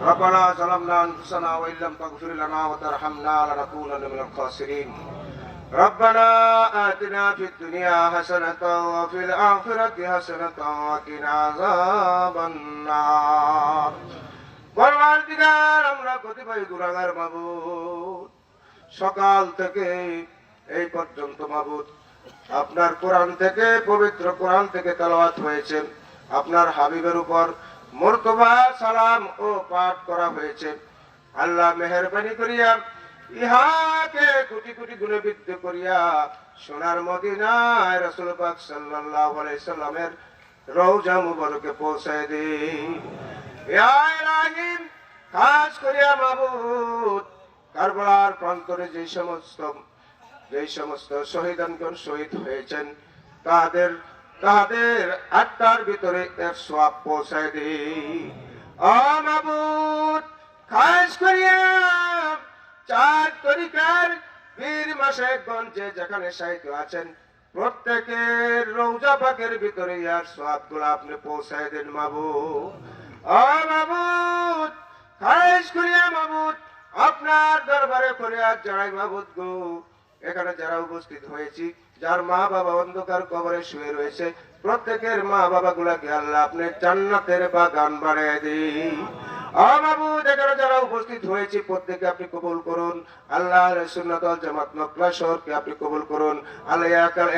ربنا ظلمنا أنفسنا وإن لم تغفر لنا وترحمنا لنكونن من الخاسرين. ربنا آتنا في الدنيا حسنة وفي الآخرة حسنة وقنا عذاب النار. পরওয়ারদিগার, আমরা কতিপয় গুনাহগার মাবুদ, সকাল থেকে এই পর্যন্ত মাবুদ আপনার কোরআন থেকে, পবিত্র কোরআন থেকে তেলাওয়াত হয়েছে, আপনার হাবিবের উপর মর্তবা সালাম ও পাঠ করা হয়েছে। আল্লাহ মেহেরবানি করিয়া ইহাকে কোটি কোটি গুণে বৃদ্ধি করিয়া সোনার মদিনায় রাসূল পাক সাল্লাল্লাহু আলাইহি সাল্লামের রওজা মুবারকে পৌঁছায় দিন। ইয়া ইলাহি, খাস করিয়া মাবুদ কারবালার প্রান্তরে যে সমস্ত শহীদানগণ শহীদ হয়েছেন, তাদের আত্মার ভিতরে এর সওয়াব পৌঁছায় দিন। ও মাবুদ, খাস করিয়া 4 তরিকার পীর মাশায়েখগঞ্জে যেখানে শায়িত আছেন, প্রত্যেকের রওজা পাকের ভিতরে ইয়ার সওয়াবগুলো আপনি পৌঁছায় দেন মাবুদ। ও মাবুদ, খাস করিয়া মাবুদ আপনার দরবারে ফরিয়াদ জানাই মাবুদ গো, এখানে যারা উপস্থিত হয়েছি, যার মা বাবা অন্ধকার কবরে শুয়ে রয়েছে, প্রত্যেকের মা বাবা গুলাকে আল্লাহ আপনি জান্নাতের বাগান বানিয়ে দিন। ও মাবুদ, এখানে যারা উপস্থিত হয়েছে প্রত্যেকে আপনি কবুল করুন। আল্লাহ সুন্নাত ওয়াল জামাত নকলা শহরকে আপনি কবুল করুন। আল্লাহ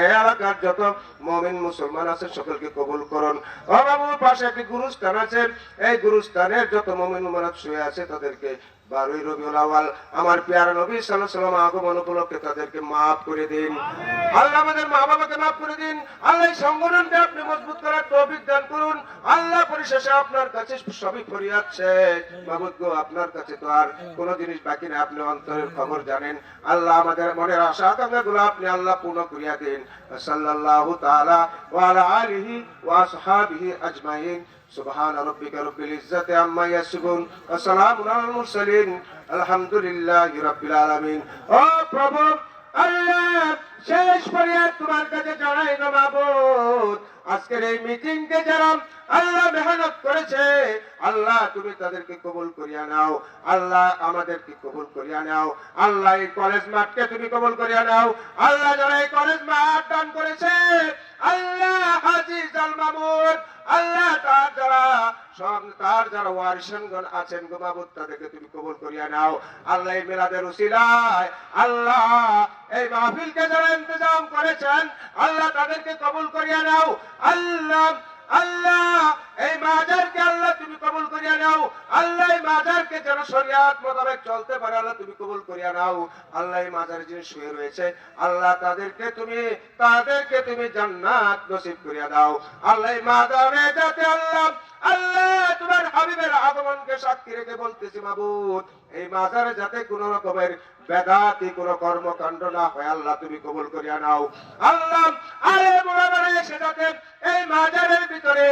এই এলাকার যত মুমিন মুসলমান আছে সকলকে কবুল করুন। ও মাবুদ, পাশে একটি গুরুস্থান আছে, এই গুরুস্থানের যত মুমিন মুমিনাত শুয়ে আছে তাদেরকে 12ই রবিউল আউয়াল আমার পেয়ারা নবী সাল্লাল্লাহু আলাইহি ওয়াসাল্লাম আগমন উপলক্ষে তাদেরকে মাফ করে দিন। আল্লাহ আমাদের মা বাবাকে মাফ করে দিন। আল্লাহ এই সংগঠনকে আপনি মজবুত করার তৌফিক দান করুন। আল্লাহ পরিশেষে আপনার কাছে সবই ফরিয়াদ শেষ মাবুদ গো, আপনার কাছে তো আর কোনো জিনিস বাকি নেই, আপনি অন্তরের খবর জানেন। আল্লাহ আমাদের মনের আশা আকাঙ্ক্ষাগুলো আপনি আল্লাহ পূর্ণ করিয়া দিন। সাল্লাল্লাহু তাআলা ওয়া আলা আলিহি ওয়া আসহাবিহি আজমাইন। সুবহান রাব্বিকা রাব্বিল ইজ্জাতি আম্মা ইয়াসিফুন ওয়া সালামুন আলাল মুরসালিন আলহামদুলিল্লাহি রাব্বিল আলামিন। ও প্রভু আল্লাহ, শেষ ফরিয়াদ তোমার কাছে জানাই গো মাবুদ, আজকের এই মিটিংকে যারা আল্লাহ মেহনত করেছে, আল্লাহ তুমি তাদেরকে কবুল করিয়া নাও। আল্লাহ আমাদেরকে কবুল করিয়া নাও। আল্লাহ এই কলেজ মাঠকে তুমি কবুল করিয়া নাও। আল্লাহ যারা এই কলেজ মাঠ দান করেছে, আল্লাহ হাজী জাল মামুদ, আল্লাহ তার যারা ওয়ারিশানগণ আছেন গো মাবুদ, তাদেরকে তুমি কবুল করিয়া নাও। আল্লাহ এই মিলাদের উসিলায় আল্লাহ এই মাহফিলকে যারা ইন্তজাম করেছেন, আল্লাহ তাদেরকে কবুল করিয়া নাও। আল্লাহ এই মাজারকে আল্লাহ তুমি কবুল করিয়া নাও। আল্লাহ এই মাজারকে যেন শরিয়াত মোতাবেক চলতে পারে, আল্লাহ তুমি কবুল করিয়া নাও। আল্লাহ এই মাজারে যিনি শুয়ে রয়েছে, আল্লাহ তাদেরকে তুমি জান্নাত নসিব করিয়া দাও। আল্লাহ এই মাজারে যাতে আল্লাহ তোমার হাবিবের আগমনকে সাক্ষী রেখে বলতেছি মাবুদ, এই মাজারে যাতে কোন রকমের বেদাতি কোন কর্মকাণ্ড না হয়, আল্লাহ তুমি কবুল করিয়া নাও। আল্লাহ আরে মোরাবারে এসে যাতে এই মাজারের ভিতরে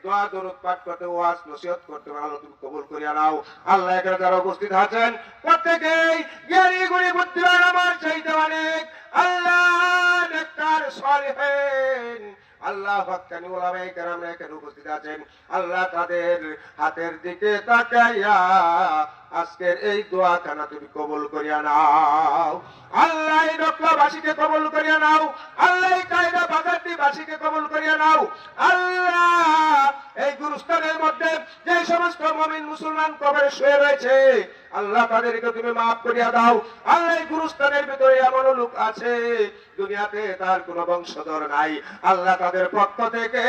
দোয়া দরুদ পাঠ করতে, ওয়াজ নসিহত করতে, আল্লাহ তুমি কবুল করিয়া নাও। আল্লাহ এখানে যারা উপস্থিত আছেন প্রত্যেকেই জ্ঞানী গুণী বুদ্ধিমান আমার চাইতে অনেক, আল্লাহ নেককার সালেহিন, আল্লাহ হক্কানি উলামায়ে কেরাম এখানে উপস্থিত আছেন, আল্লাহ তাদের হাতের দিকে তাকাইয়া আজকের এই দোয়াখানা তুমি কবুল করিয়া নাও। আল্লাহ এই নকলাবাসীকে কবুল করিয়া নাও। আল্লাহ এই কায়দা বাজারটি বাসীকে কবুল করিয়া নাও। আল্লাহ এই গুরুস্থানের মধ্যে যে সমস্ত মুমিন মুসলমান কবরে শুয়ে রয়েছে, আল্লাহ তাদেরকে তুমি মাফ করিয়া দাও। আল্লাহ এই গুরুস্থানের ভিতরে এমন লোক আছে দুনিয়াতে তার কোনো বংশধর নাই, আল্লাহ তাদের পক্ষ থেকে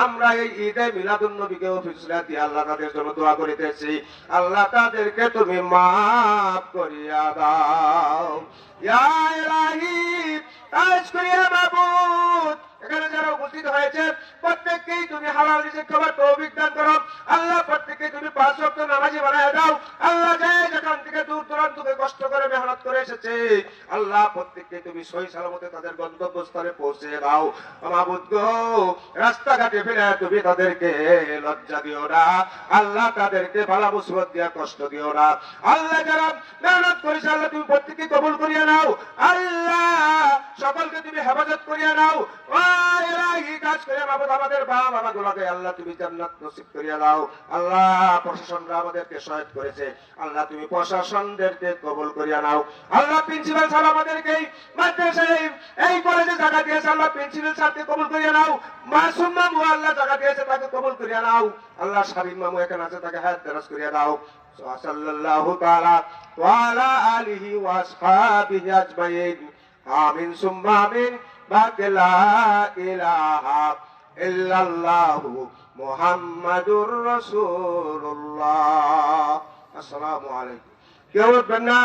আমরা এই ঈদে মিলাদুন নবীকে অফিসরা দিয়ে আল্লাহ তাদের জন্য দোয়া করিতেছি, আল্লাহ তাদেরকে তুমি মাফ করিয়া দাও। ইয়া ইলাহি, তাজ করিয়া মাবুদ, এখানে যারা উপস্থিত হয়েছে প্রত্যেককেই তুমি হালাল রিজিক খাবার তৌফিক দান করো। আল্লাহ প্রত্যেককে তুমি 5 ওয়াক্ত নামাজি বানায় দাও। আল্লাহ যেখান থেকে দূর দূরান্তকে কষ্ট করে মেহনত করে এসেছে আল্লাহ প্রত্যেককে তুমি সহি সালামতে তাদের গন্তব্যস্থলে পৌঁছে দাও মাবুদ গো রাস্তাঘাটে ফেলে তুমি তাদেরকে লজ্জা দিও না আল্লাহ তাদেরকে বালা মুসিবত দিয়া কষ্ট দিও না আল্লাহ যারা মেহনত করেছে আল্লাহ তুমি প্রত্যেককে কবুল করিয়া নাও আল্লাহ সকলকে তুমি হেফাজত করিয়া নাও ও ইলাহি কাজ করে মাবুদ আমাদের বাবা গুলোকে আল্লাহ তুমি জান্নাত নসিব করিয়া দাও আল্লাহ প্রশাসনরা আমাদেরকে সহায়তা করেছে আল্লাহ তুমি প্রশাসনদেরকে কবুল করিয়া নাও আল্লাহ প্রিন্সিপাল স্যার আমাদেরকে মাদ্রাসায় এই কলেজে জায়গা দিয়েছে আল্লাহ প্রিন্সিপাল স্যারকে কবুল করিয়া নাও মাসুম মামু আল্লাহ জায়গা দিয়েছে তাকে কবুল করিয়া নাও আল্লাহ শাবিব মামু এখানে আছে তাকে হায়াত দারাজ করিয়া দাও সাল্লাল্লাহু তাআলা ওয়া আলা আলিহি ওয়া আসহাবিহি আজমাইন আমিন সুম্মা আমিন বাকা ইলাহা ইল্লাল্লাহু মুহাম্মাদুর রাসূলুল্লাহ আসসালামু আলাইকুম কেউ বলবেন না